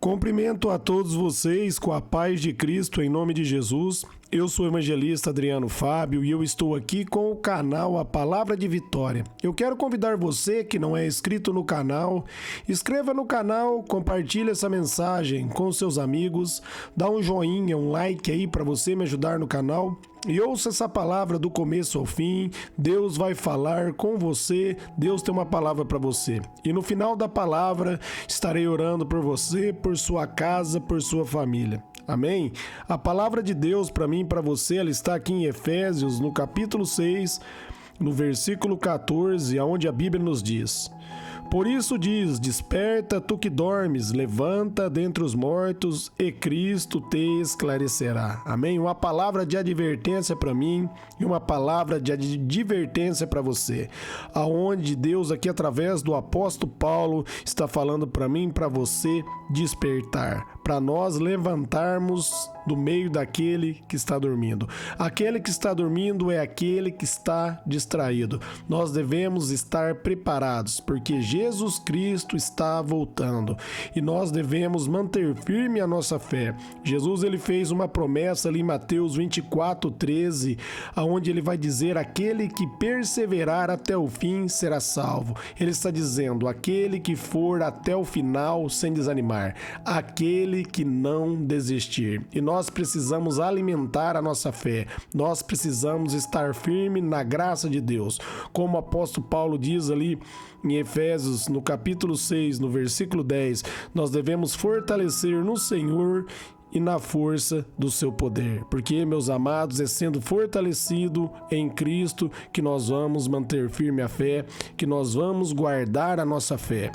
Cumprimento a todos vocês com a paz de Cristo em nome de Jesus. Eu sou o evangelista Adriano Fábio e eu estou aqui com o canal A Palavra de Vitória. Eu quero convidar você que não é inscrito no canal, inscreva no canal, compartilhe essa mensagem com seus amigos, dá um joinha, um like aí para você me ajudar no canal. E ouça essa palavra do começo ao fim. Deus vai falar com você, Deus tem uma palavra para você. E no final da palavra estarei orando por você, por sua casa, por sua família. Amém? A palavra de Deus para mim e para você, ela está aqui em Efésios, no capítulo 6, no versículo 14, onde a Bíblia nos diz: Por isso diz, desperta tu que dormes, levanta dentre os mortos e Cristo te esclarecerá. Amém? Uma palavra de advertência para mim e uma palavra de advertência para você. Aonde Deus aqui através do apóstolo Paulo está falando para mim e para você despertar, para nós levantarmos do meio daquele que está dormindo. Aquele que está dormindo é aquele que está distraído. Nós devemos estar preparados, porque Jesus Cristo está voltando e nós devemos manter firme a nossa fé. Jesus ele fez uma promessa ali em Mateus 24:13, aonde ele vai dizer: aquele que perseverar até o fim será salvo. Ele está dizendo: aquele que for até o final sem desanimar, aquele que não desistir. E nós precisamos alimentar a nossa fé, nós precisamos estar firme na graça de Deus. Como o apóstolo Paulo diz ali em Efésios, no capítulo 6, no versículo 10, nós devemos fortalecer no Senhor e na força do seu poder. Porque, meus amados, é sendo fortalecido em Cristo que nós vamos manter firme a fé, que nós vamos guardar a nossa fé.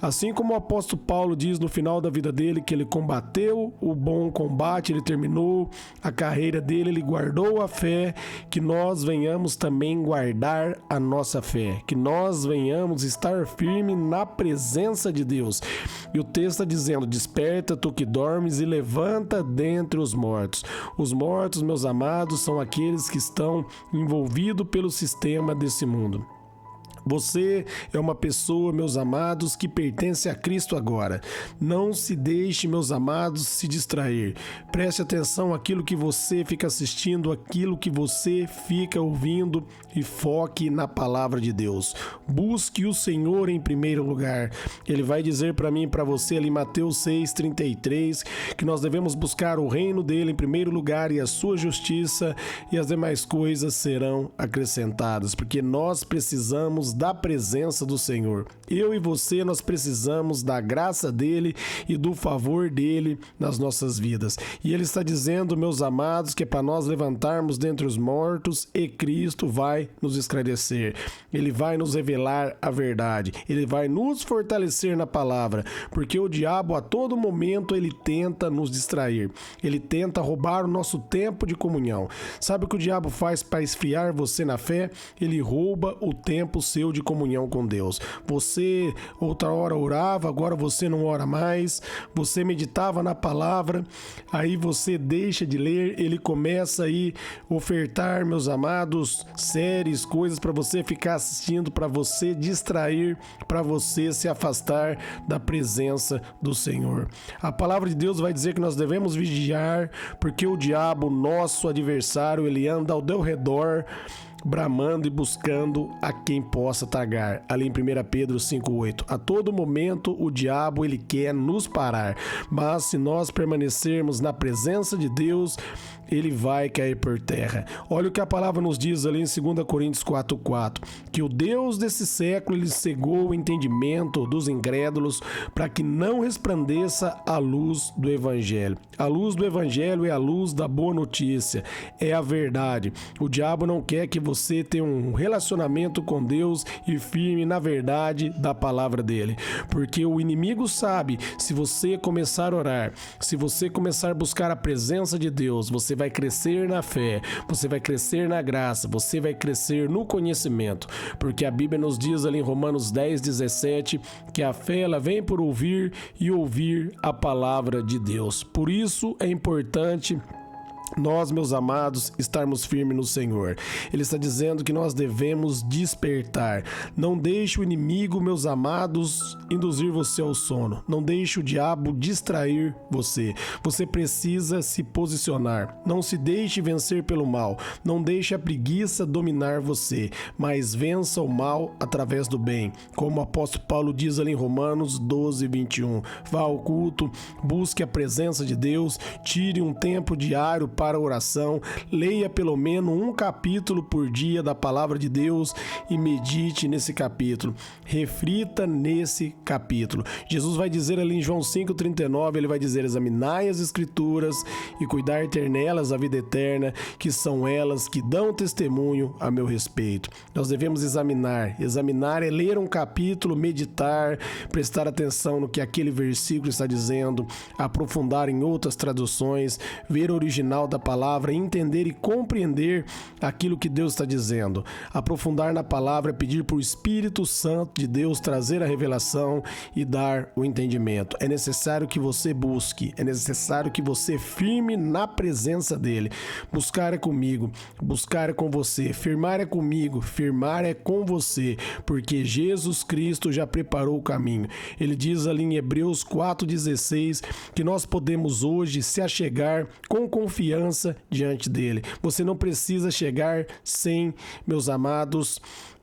Assim como o apóstolo Paulo diz no final da vida dele que ele combateu o bom combate, ele terminou a carreira dele, ele guardou a fé, que nós venhamos também guardar a nossa fé, que nós venhamos estar firme na presença de Deus. E o texto está dizendo: desperta tu que dormes e levanta dentre os mortos. Os mortos, meus amados, são aqueles que estão envolvidos pelo sistema desse mundo. Você é uma pessoa, meus amados, que pertence a Cristo agora. Não se deixe, meus amados, se distrair. Preste atenção àquilo que você fica assistindo, àquilo que você fica ouvindo e foque na palavra de Deus. Busque o Senhor em primeiro lugar. Ele vai dizer para mim e para você ali em Mateus 6:33 que nós devemos buscar o reino dele em primeiro lugar e a sua justiça, e as demais coisas serão acrescentadas, porque nós precisamos da presença do Senhor. Eu e você, nós precisamos da graça dele e do favor dele nas nossas vidas. E ele está dizendo, meus amados, que é para nós levantarmos dentre os mortos e Cristo vai nos esclarecer. Ele vai nos revelar a verdade. Ele vai nos fortalecer na palavra, porque o diabo a todo momento ele tenta nos distrair. Ele tenta roubar o nosso tempo de comunhão. Sabe o que o diabo faz para esfriar você na fé? Ele rouba o tempo seu de comunhão com Deus. Você outra hora orava, agora você não ora mais. Você meditava na palavra, aí você deixa de ler, ele começa aí a ofertar, meus amados, séries, coisas para você ficar assistindo, para você distrair, para você se afastar da presença do Senhor. A palavra de Deus vai dizer que nós devemos vigiar, porque o diabo, nosso adversário, ele anda ao redor, bramando e buscando a quem possa tragar. Ali em 1 Pedro 5:8. A todo momento o diabo ele quer nos parar, mas se nós permanecermos na presença de Deus, ele vai cair por terra. Olha o que a palavra nos diz ali em 2 Coríntios 4:4, que o Deus desse século ele cegou o entendimento dos incrédulos para que não resplandeça a luz do Evangelho. A luz do Evangelho é a luz da boa notícia, é a verdade. O diabo não quer que você tenha um relacionamento com Deus e firme na verdade da palavra dele, porque o inimigo sabe, se você começar a orar, se você começar a buscar a presença de Deus, você vai crescer na fé, você vai crescer na graça, você vai crescer no conhecimento, porque a Bíblia nos diz ali em Romanos 10:17 que a fé ela vem por ouvir e ouvir a palavra de Deus. Por isso é importante nós, meus amados, estarmos firmes no Senhor. Ele está dizendo que nós devemos despertar. Não deixe o inimigo, meus amados, induzir você ao sono. Não deixe o diabo distrair você. Você precisa se posicionar. Não se deixe vencer pelo mal. Não deixe a preguiça dominar você, mas vença o mal através do bem. Como o apóstolo Paulo diz ali em Romanos 12, 21. Vá ao culto, busque a presença de Deus, tire um tempo diário para a oração, leia pelo menos um capítulo por dia da palavra de Deus e medite nesse capítulo, reflita nesse capítulo. Jesus vai dizer ali em João 5,39, ele vai dizer: examinai as escrituras e cuidar ter nelas a vida eterna, que são elas que dão testemunho a meu respeito. Nós devemos examinar é ler um capítulo, meditar, prestar atenção no que aquele versículo está dizendo, aprofundar em outras traduções, ver o original da palavra, entender e compreender aquilo que Deus está dizendo. Aprofundar na palavra é pedir para o Espírito Santo de Deus trazer a revelação e dar o entendimento. É necessário que você busque, é necessário que você firme na presença dele. Buscar é comigo, buscar é com você, firmar é comigo, firmar é com você, porque Jesus Cristo já preparou o caminho. Ele diz ali em Hebreus 4,16 que nós podemos hoje se achegar com confiança diante dele. Você não precisa chegar sem, meus amados,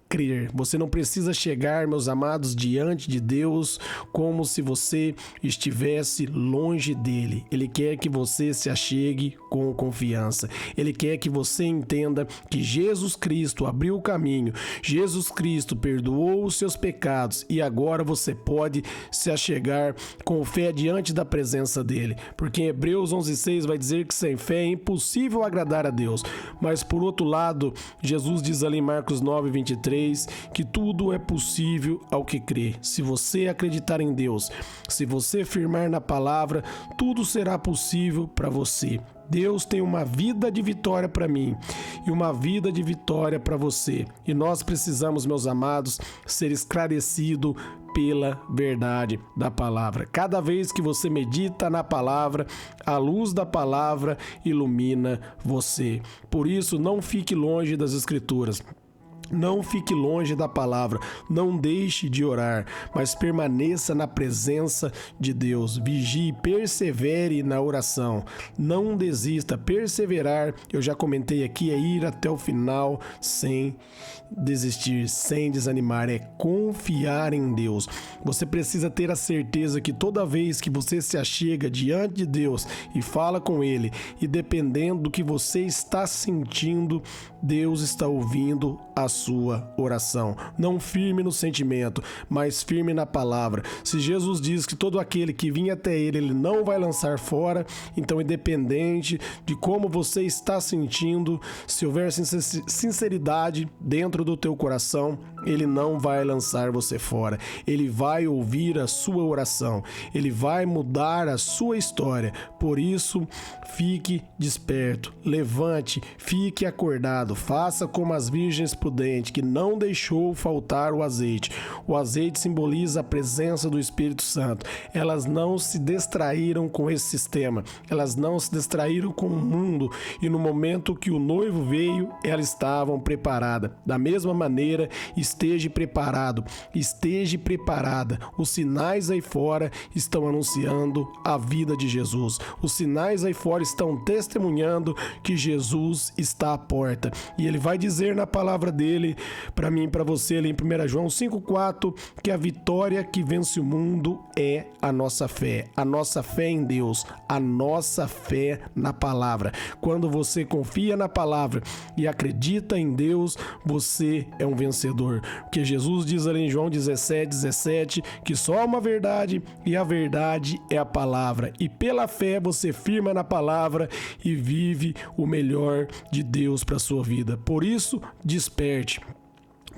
crer. Você não precisa chegar, meus amados, diante de Deus como se você estivesse longe dele. Ele quer que você se achegue com confiança. Ele quer que você entenda que Jesus Cristo abriu o caminho, Jesus Cristo perdoou os seus pecados e agora você pode se achegar com fé diante da presença dele. Porque em Hebreus 11,6 vai dizer que sem fé é impossível agradar a Deus. Mas por outro lado, Jesus diz ali em Marcos 9,23 que tudo é possível ao que crê. Se você acreditar em Deus, se você firmar na palavra, tudo será possível para você. Deus tem uma vida de vitória para mim e uma vida de vitória para você. E nós precisamos, meus amados, ser esclarecidos pela verdade da palavra. Cada vez que você medita na palavra, a luz da palavra ilumina você. Por isso, não fique longe das Escrituras. Não fique longe da palavra, não deixe de orar, mas permaneça na presença de Deus. Vigie, persevere na oração, não desista. Perseverar, eu já comentei aqui, é ir até o final sem desistir, sem desanimar, é confiar em Deus. Você precisa ter a certeza que toda vez que você se achega diante de Deus e fala com Ele, e dependendo do que você está sentindo, Deus está ouvindo a sua oração. Não firme no sentimento, mas firme na palavra. Se Jesus diz que todo aquele que vinha até ele não vai lançar fora, então independente de como você está sentindo, se houver sinceridade dentro do teu coração, ele não vai lançar você fora. Ele vai ouvir a sua oração. Ele vai mudar a sua história. Por isso, fique desperto, levante, fique acordado, faça como as virgens prudentes, que não deixou faltar o azeite. O azeite simboliza a presença do Espírito Santo. Elas não se distraíram com esse sistema, elas não se distraíram com o mundo, e no momento que o noivo veio, elas estavam preparadas. Da mesma maneira, esteja preparado, esteja preparada. Os sinais aí fora estão anunciando a vida de Jesus. Os sinais aí fora estão testemunhando que Jesus está à porta. E ele vai dizer na palavra dele, para mim e para você, ali em 1 João 5,4, que a vitória que vence o mundo é a nossa fé. A nossa fé em Deus, a nossa fé na palavra. Quando você confia na palavra e acredita em Deus, você é um vencedor. Porque Jesus diz ali em João 17:17 que só há uma verdade e a verdade é a palavra. E pela fé você firma na palavra e vive o melhor de Deus para a sua vida. Por isso, desperte.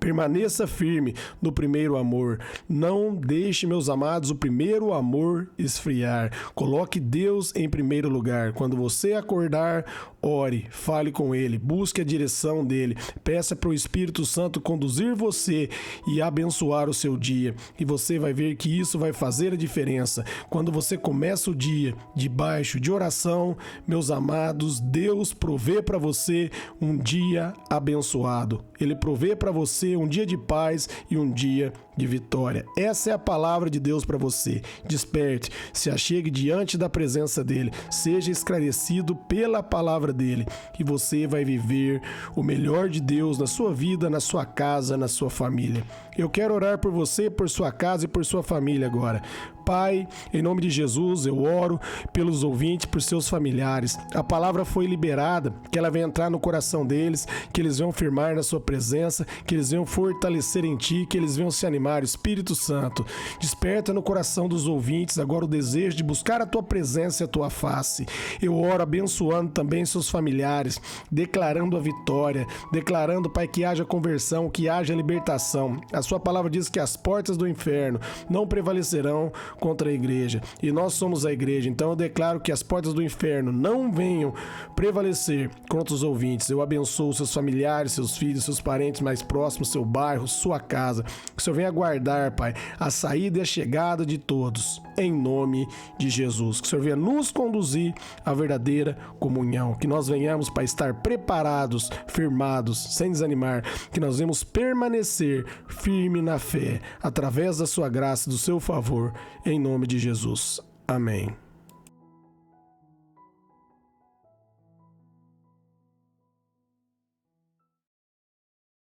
Permaneça firme no primeiro amor. Não deixe, meus amados, o primeiro amor esfriar. Coloque Deus em primeiro lugar. Quando você acordar, ore, fale com Ele, busque a direção dEle. Peça para o Espírito Santo conduzir você e abençoar o seu dia. E você vai ver que isso vai fazer a diferença. Quando você começa o dia debaixo de oração, meus amados, Deus provê para você um dia abençoado. Ele provê para você um dia de paz e um dia de vitória. Essa é a palavra de Deus para você. Desperte, se achegue diante da presença dEle, seja esclarecido pela palavra dEle e você vai viver o melhor de Deus na sua vida, na sua casa, na sua família. Eu quero orar por você, por sua casa e por sua família agora. Pai, em nome de Jesus, eu oro pelos ouvintes, por seus familiares. A palavra foi liberada, que ela venha entrar no coração deles, que eles venham firmar na sua presença, que eles venham fortalecer em ti, que eles venham se animar. Espírito Santo, desperta no coração dos ouvintes agora o desejo de buscar a tua presença e a tua face. Eu oro abençoando também seus familiares, declarando a vitória, declarando, Pai, que haja conversão, que haja libertação. A sua palavra diz que as portas do inferno não prevalecerão contra a igreja, e nós somos a igreja. Então eu declaro que as portas do inferno não venham prevalecer contra os ouvintes. Eu abençoo seus familiares, seus filhos, seus parentes mais próximos, seu bairro, sua casa. Que o Senhor venha guardar, Pai, a saída e a chegada de todos, em nome de Jesus. Que o Senhor venha nos conduzir à verdadeira comunhão. Que nós venhamos, Pai, estar preparados, firmados, sem desanimar. Que nós venhamos permanecer firme na fé, através da sua graça e do seu favor, em nome de Jesus. Amém.